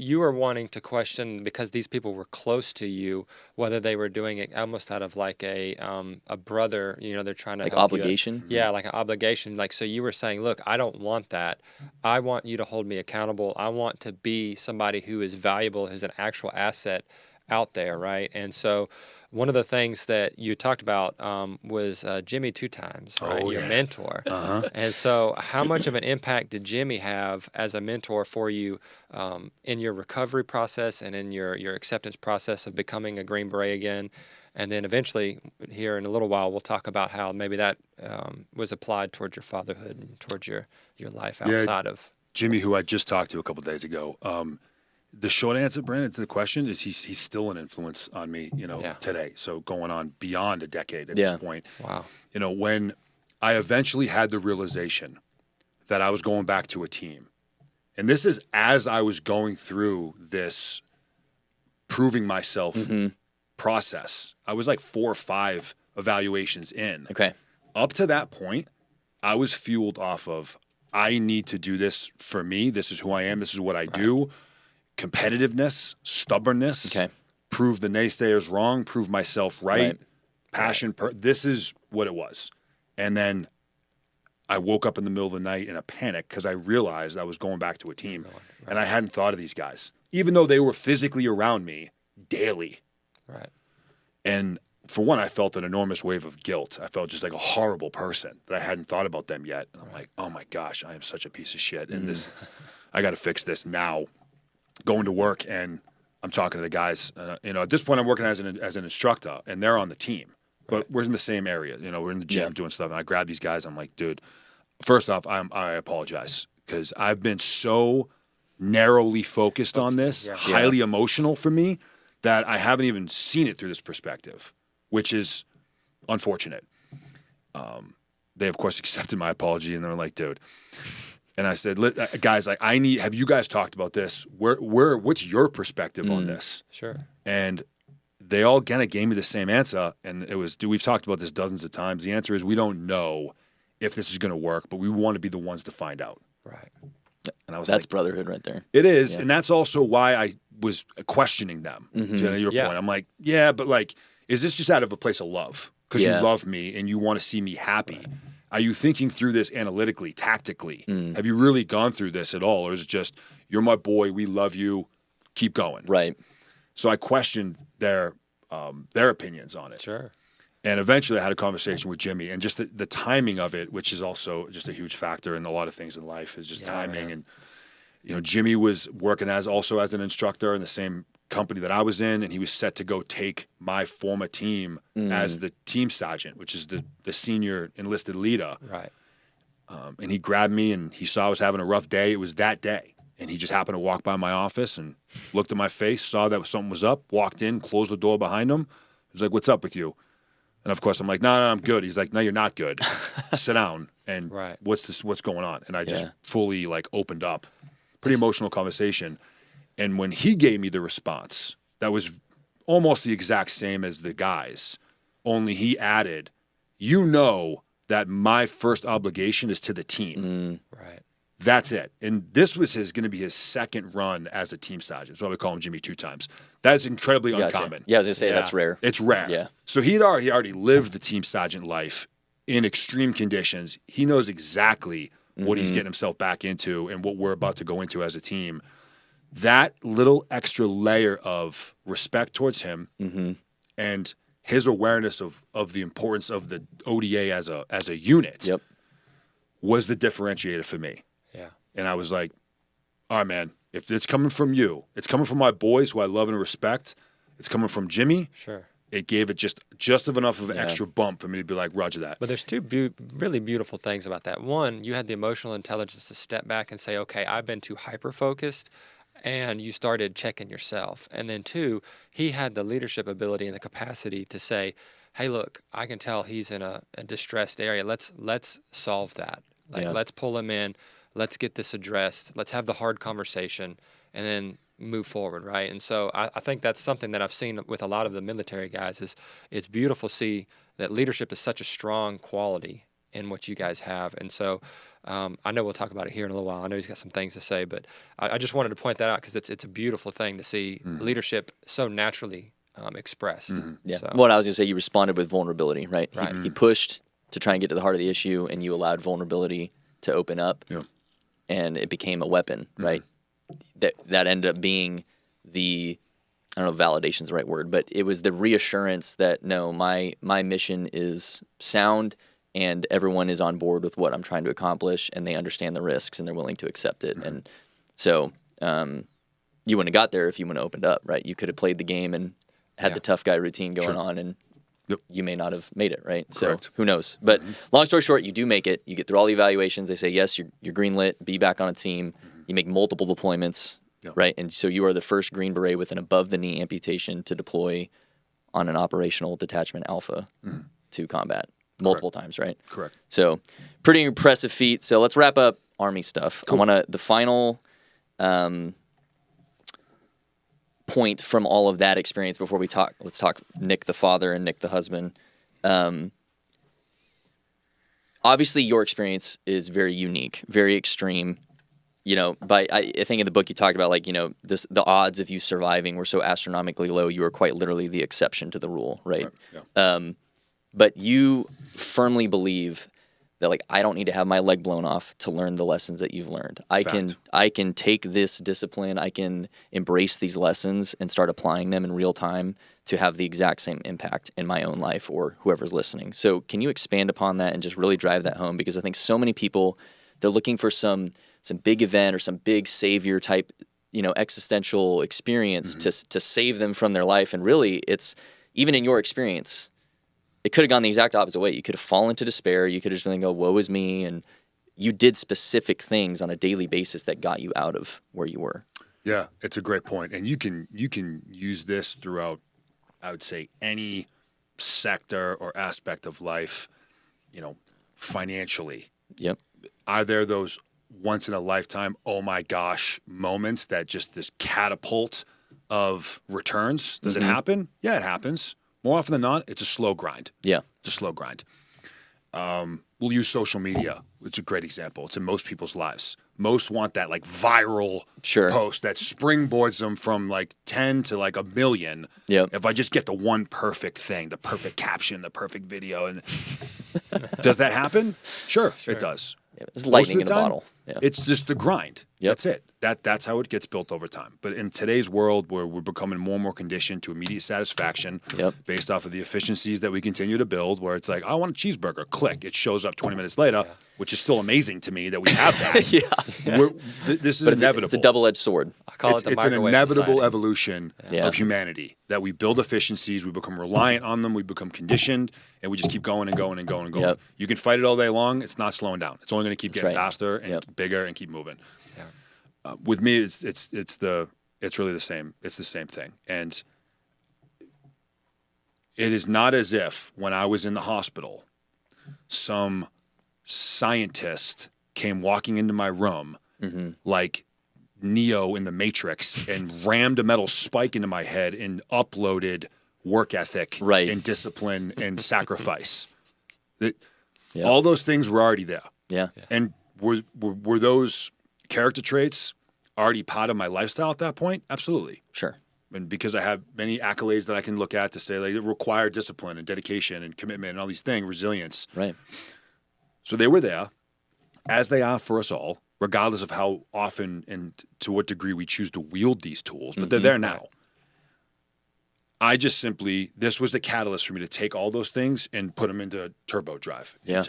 you were wanting to question because these people were close to you, whether they were doing it almost out of like a brother, they're trying to Like help you. obligation? Yeah, like an obligation. Like, so you were saying, look, I don't want that. I want you to hold me accountable. I want to be somebody who is valuable, who's an actual asset out there, right? And so one of the things that you talked about was Jimmy Two Times, right? Oh, Your yeah. mentor. Uh-huh. And so how much of an impact did Jimmy have as a mentor for you in your recovery process and in your acceptance process of becoming a Green Beret again? And then eventually, here in a little while, we'll talk about how maybe that was applied towards your fatherhood and towards your life Yeah. outside of. Jimmy, who I just talked to a couple days ago, the short answer, Brandon, to the question is he's still an influence on me, Yeah. today. So going on beyond a decade at Yeah. this point. Wow. When I eventually had the realization that I was going back to a team, and this is as I was going through this proving myself process. I was like 4 or 5 evaluations in. Okay. Up to that point, I was fueled off of I need to do this for me. This is who I am. This is what I do. Competitiveness, stubbornness, Okay. prove the naysayers wrong, prove myself right, passion. This is what it was. And then I woke up in the middle of the night in a panic because I realized I was going back to a team and I hadn't thought of these guys, even though they were physically around me daily. Right. And for one, I felt an enormous wave of guilt. I felt just like a horrible person that I hadn't thought about them yet. And I'm like, oh my gosh, I am such a piece of shit. And I got to fix this now. Going to work and I'm talking to the guys. At this point, I'm working as an instructor and they're on the team, but we're in the same area. We're in the gym doing stuff. And I grab these guys. I'm like, dude, first off, I apologize because I've been so narrowly focused on this, highly emotional for me, that I haven't even seen it through this perspective, which is unfortunate. They, of course, accepted my apology, and they were like, dude. And I said, guys, have you guys talked about this? What's your perspective on this? Sure. And they all kind of gave me the same answer. And it was, we've talked about this dozens of times. The answer is we don't know if this is going to work, but we want to be the ones to find out. Right. And I was That's like, brotherhood right there. it is. Yeah. And that's also why I was questioning them. To your point. I'm like, yeah, but is this just out of a place of love? Because you love me and you want to see me happy. Right. Are you thinking through this analytically, tactically? Have you really gone through this at all? Or is it just, you're my boy, we love you, keep going? Right. So I questioned their opinions on it. Sure. And eventually I had a conversation with Jimmy, and just the timing of it, which is also just a huge factor in a lot of things in life, is just timing. Man. And, Jimmy was working also as an instructor in the same company that I was in, and he was set to go take my former team as the team sergeant, which is the senior enlisted leader. Right. And he grabbed me, and he saw I was having a rough day. It was that day. And he just happened to walk by my office and looked at my face, saw that something was up, walked in, closed the door behind him. He was like, "What's up with you?" And of course, I'm like, no, I'm good. He's like, no, you're not good. Sit down. And what's going on? And I just fully opened up. Pretty emotional conversation. And when he gave me the response, that was almost the exact same as the guys, only he added, that my first obligation is to the team. Right. That's it. And this was going to be his second run as a team sergeant. That's why we call him Jimmy Two Times. That's incredibly uncommon. Yeah, I was going to say that's rare. It's rare. Yeah. So he already lived the team sergeant life in extreme conditions. He knows exactly what he's getting himself back into and what we're about to go into as a team. That little extra layer of respect towards him and his awareness of the importance of the ODA as a unit was the differentiator for me. Yeah. And I was like, all right, man, if it's coming from you, it's coming from my boys who I love and respect, it's coming from Jimmy. Sure. It gave it just enough of an extra bump for me to be like, roger that. But there's two really beautiful things about that. One, you had the emotional intelligence to step back and say, okay, I've been too hyper-focused, and you started checking yourself. And then two, he had the leadership ability and the capacity to say, hey, look, I can tell he's in a distressed area. Let's solve that. Let's pull him in. Let's get this addressed. Let's have the hard conversation and then move forward, right? And so I think that's something that I've seen with a lot of the military guys is it's beautiful to see that leadership is such a strong quality in what you guys have. And so I know we'll talk about it here in a little while. I know he's got some things to say, but I just wanted to point that out because it's a beautiful thing to see leadership so naturally expressed. Yeah. So, What I was going to say, you responded with vulnerability, right? Right. He pushed to try and get to the heart of the issue, and you allowed vulnerability to open up, Yeah. and it became a weapon, right? That ended up being the, I don't know if validation is the right word, but it was the reassurance that, no, my mission is sound, and everyone is on board with what I'm trying to accomplish, and they understand the risks, and they're willing to accept it. And so you wouldn't have got there if you wouldn't have opened up, right? You could have played the game and had Yeah. the tough guy routine going Sure. on, and Yep. you may not have made it, right? Correct. So who knows? But long story short, you do make it. You get through all the evaluations. They say, yes, you're greenlit, be back on a team. You make multiple deployments, Yep. right? And so you are the first Green Beret with an above-the-knee amputation to deploy on an operational detachment alpha to combat multiple times, right? Correct. So pretty impressive feat. So let's wrap up Army stuff. I want to, the final point from all of that experience before we talk, let's talk Nick the father and Nick the husband. Obviously your experience is very unique, very extreme. You know, I think in the book you talked about, like, you know, the odds of you surviving were so astronomically low, you were quite literally the exception to the rule, right? Yeah. But you firmly believe that, like, I don't need to have my leg blown off to learn the lessons that you've learned. I can take this discipline, I can embrace these lessons and start applying them in real time to have the exact same impact in my own life or whoever's listening. So can you expand upon that and just really drive that home? Because I think so many people, they're looking for some big event or some big savior type, you know, existential experience to save them from their life. And really, it's, even in your experience, it could have gone the exact opposite way. You could have fallen to despair. You could have just been go, woe is me. And you did specific things on a daily basis that got you out of where you were. Yeah, it's a great point. And you can use this throughout, I would say, any sector or aspect of life, you know, financially. Yep. Are there those once in a lifetime, oh my gosh, moments that just this catapult of returns? Does it happen? Yeah, it happens. More often than not, it's a slow grind. Yeah. It's a slow grind. We'll use social media. It's a great example. It's in most people's lives. Most want that like viral Sure. post that springboards them from like 10 to like 1 million. Yep. If I just get the one perfect thing, the perfect caption, the perfect video. And does that happen? Sure. It does. Yeah, it's Most lightning of in the a time, bottle. Yeah. It's just the grind. Yep. That's it. That's how it gets built over time. But in today's world where we're becoming more and more conditioned to immediate satisfaction Yep. based off of the efficiencies that we continue to build, where it's like, I want a cheeseburger, click, it shows up 20 minutes later, which is still amazing to me that we have that. This is But inevitable. it's a double-edged sword. I call it the It's an microwave inevitable society. evolution Yeah. of humanity that we build efficiencies, we become reliant on them, we become conditioned, and we just keep going and going and going and going. Yep. You can fight it all day long; it's not slowing down. It's only going to keep That's getting right. faster and Yep. bigger and keep moving. Yeah. With me, it's really the same. It's the same thing, and it is not as if when I was in the hospital, some scientist came walking into my room like Neo in the Matrix and rammed a metal spike into my head and uploaded work ethic Right. and discipline and sacrifice. Yeah. All those things were already there. Yeah. And were those character traits already part of my lifestyle at that point? Absolutely. Sure. And because I have many accolades that I can look at to say like it required discipline and dedication and commitment and all these things, resilience. Right. So they were there, as they are for us all, regardless of how often and to what degree we choose to wield these tools. But they're there now. I just simply, this was the catalyst for me to take all those things and put them into turbo drive Yeah.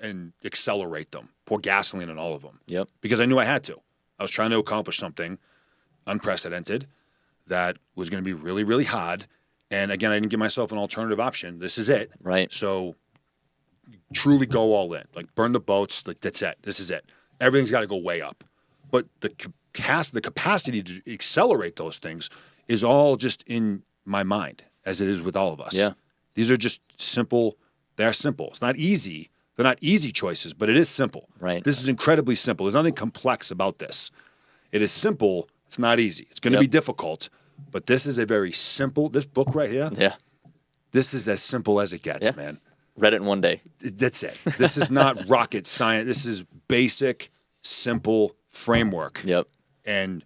and accelerate them, pour gasoline on all of them. Yep. Because I knew I had to. I was trying to accomplish something unprecedented that was going to be really, really hard. And again, I didn't give myself an alternative option. This is it. Right. So truly go all in. Like burn the boats. Like that's it. This is it. Everything's got to go way up. But the capacity to accelerate those things is all just in my mind, as it is with all of us. Yeah. These are just simple. They're simple. It's not easy. They're not easy choices, but it is simple. Right. This is incredibly simple. There's nothing complex about this. It is simple. It's not easy. It's going to Yep. be difficult, but this is a very simple, this book right here, Yeah. this is as simple as it gets, Yeah. man. Read it in one day. That's it. This is not rocket science. This is basic, simple framework. Yep. And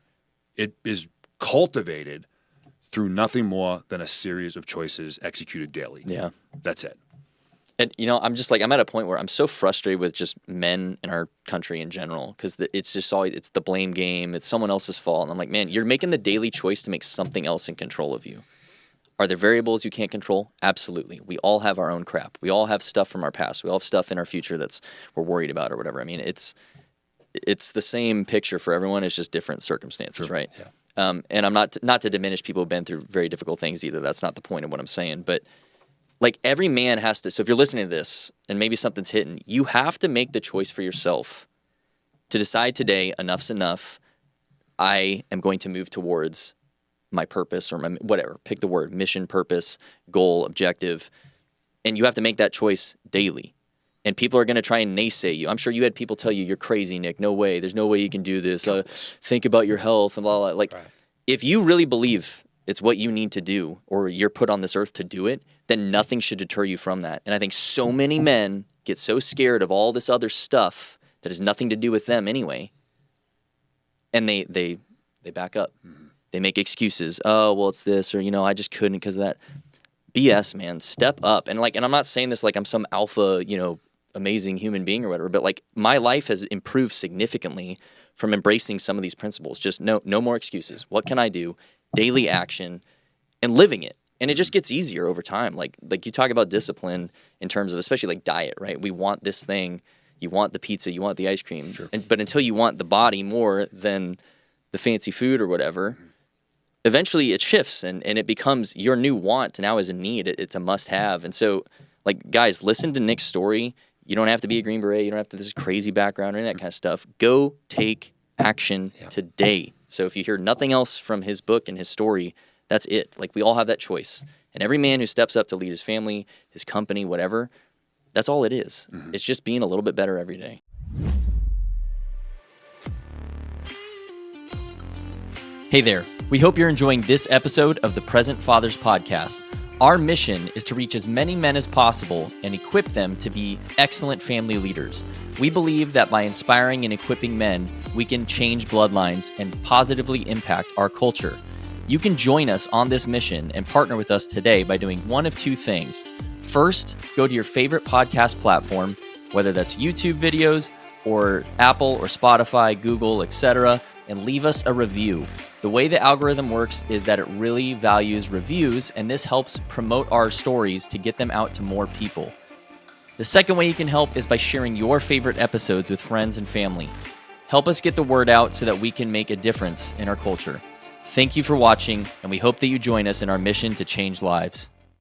it is cultivated through nothing more than a series of choices executed daily. Yeah. That's it. And, I'm at a point where I'm so frustrated with just men in our country in general because it's just always, it's the blame game. It's someone else's fault. And I'm like, man, you're making the daily choice to make something else in control of you. Are there variables you can't control? Absolutely. We all have our own crap. We all have stuff from our past. We all have stuff in our future we're worried about or whatever. I mean, it's the same picture for everyone. It's just different circumstances, right? Yeah. And I'm not to diminish people who've been through very difficult things either. That's not the point of what I'm saying. But like every man has to, so if you're listening to this and maybe something's hitting, you have to make the choice for yourself to decide today, enough's enough. I am going to move towards my purpose or my whatever, pick the word, mission, purpose, goal, objective. And you have to make that choice daily. And people are going to try and naysay you. I'm sure you had people tell you, you're crazy, Nick. No way. There's no way you can do this. Think about your health and blah, blah, blah. Like, if you really believe it's what you need to do or you're put on this earth to do it, then nothing should deter you from that. And I think so many men get so scared of all this other stuff that has nothing to do with them anyway. And they back up. Mm-hmm. They make excuses. Oh, well, it's this, or, I just couldn't because of that. BS, man. Step up. And I'm not saying this like I'm some alpha, amazing human being or whatever, but like my life has improved significantly from embracing some of these principles. Just no more excuses. What can I do? Daily action and living it. And it just gets easier over time. Like you talk about discipline in terms of especially like diet, right? We want this thing. You want the pizza. You want the ice cream. Sure. But until you want the body more than the fancy food or whatever, eventually it shifts and it becomes your new want now is a need. It's a must-have. And so, like, guys, listen to Nick's story. You don't have to be a Green Beret. You don't have to have this crazy background or any of that kind of stuff. Go take action today. So if you hear nothing else from his book and his story, that's it. Like, we all have that choice. And every man who steps up to lead his family, his company, whatever, that's all it is. Mm-hmm. It's just being a little bit better every day. Hey there. We hope you're enjoying this episode of the Present Fathers Podcast. Our mission is to reach as many men as possible and equip them to be excellent family leaders. We believe that by inspiring and equipping men, we can change bloodlines and positively impact our culture. You can join us on this mission and partner with us today by doing one of two things. First, go to your favorite podcast platform, whether that's YouTube videos or Apple or Spotify, Google, etc., and leave us a review. The way the algorithm works is that it really values reviews, and this helps promote our stories to get them out to more people. The second way you can help is by sharing your favorite episodes with friends and family. Help us get the word out so that we can make a difference in our culture. Thank you for watching, and we hope that you join us in our mission to change lives.